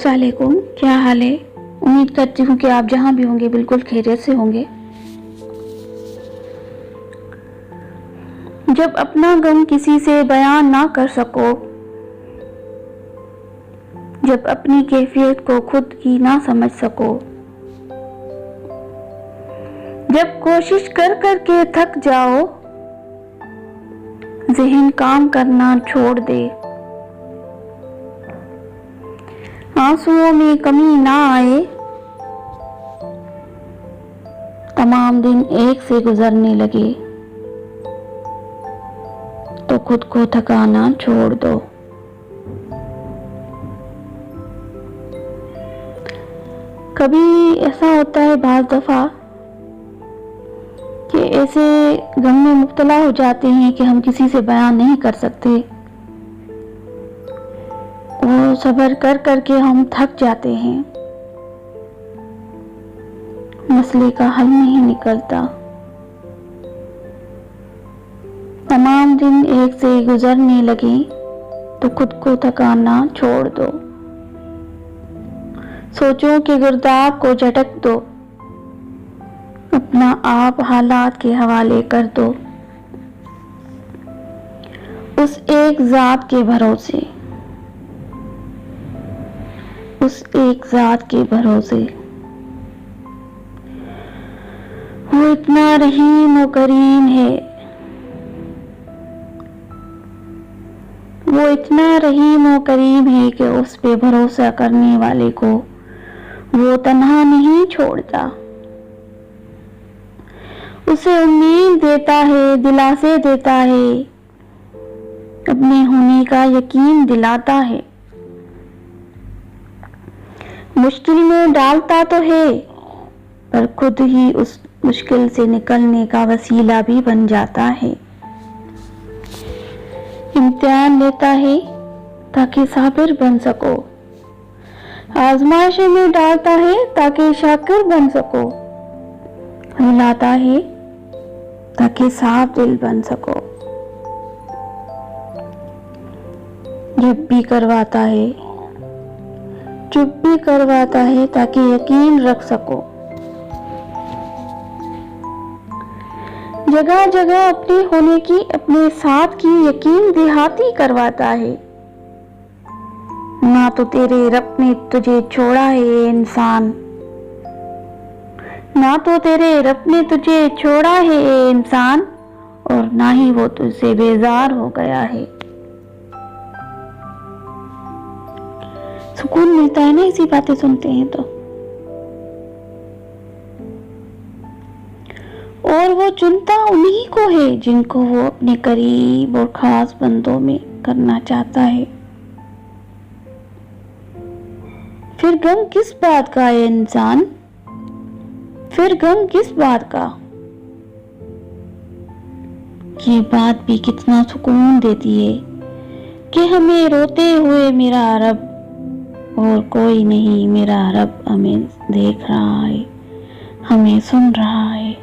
السلام علیکم، کیا حال ہے؟ امید کرتی ہوں کہ آپ جہاں بھی ہوں گے بالکل خیریت سے ہوں گے۔ جب اپنا غم کسی سے بیان نہ کر سکو، جب اپنی کیفیت کو خود کی نہ سمجھ سکو، جب کوشش کر کر کے تھک جاؤ، ذہن کام کرنا چھوڑ دے، آنسوؤں میں کمی نہ آئے، تمام دن ایک سے گزرنے لگے، تو خود کو تھکانا چھوڑ دو۔ کبھی ایسا ہوتا ہے بعض دفعہ کہ ایسے غم میں مبتلا ہو جاتے ہیں کہ ہم کسی سے بیان نہیں کر سکتے، اور صبر کر کر کے ہم تھک جاتے ہیں، مسئلے کا حل نہیں نکلتا، تمام دن ایک سے گزرنے لگے، تو خود کو تھکانا چھوڑ دو، سوچوں کے گرداب کو جھٹک دو، اپنا آپ حالات کے حوالے کر دو، اس ایک ذات کے بھروسے، اس ایک ذات کے بھروسے۔ وہ اتنا رحیم و کریم ہے، وہ اتنا رحیم و کریم ہے کہ اس پہ بھروسہ کرنے والے کو وہ تنہا نہیں چھوڑتا، اسے امید دیتا ہے، دلاسے دیتا ہے، اپنے ہونے کا یقین دلاتا ہے، مشکل میں ڈالتا تو ہے، پر خود ہی اس مشکل سے نکلنے کا وسیلہ بھی بن جاتا ہے، امتحان لیتا ہے تاکہ صابر بن سکو، آزمائش میں ڈالتا ہے تاکہ شاکر بن سکو، رلاتا ہے تاکہ صاف دل بن سکو، جب بھی کرواتا ہے، چپ بھی کرواتا ہے تاکہ یقین رکھ سکو، جگہ جگہ اپنے ہونے کی، اپنے ساتھ کی یقین دہاتی کرواتا ہے، نہ تو تیرے رب نے تجھے چھوڑا ہے اے انسان، نہ تو تیرے رب نے تجھے چھوڑا ہے اے انسان، اور نہ ہی وہ تجھ سے بیزار ہو گیا ہے۔ سکون ملتا ہے نا ایسی باتیں سنتے ہیں تو، اور وہ چنتا انہی کو ہے جن کو وہ اپنے قریب اور خاص بندوں میں کرنا چاہتا ہے۔ پھر غم کس بات کا ہے انسان، پھر غم کس بات کا؟ یہ بات بھی کتنا سکون دیتی ہے کہ ہمیں روتے ہوئے میرا رب اور کوئی نہیں، میرا رب ہمیں دیکھ رہا ہے، ہمیں سن رہا ہے۔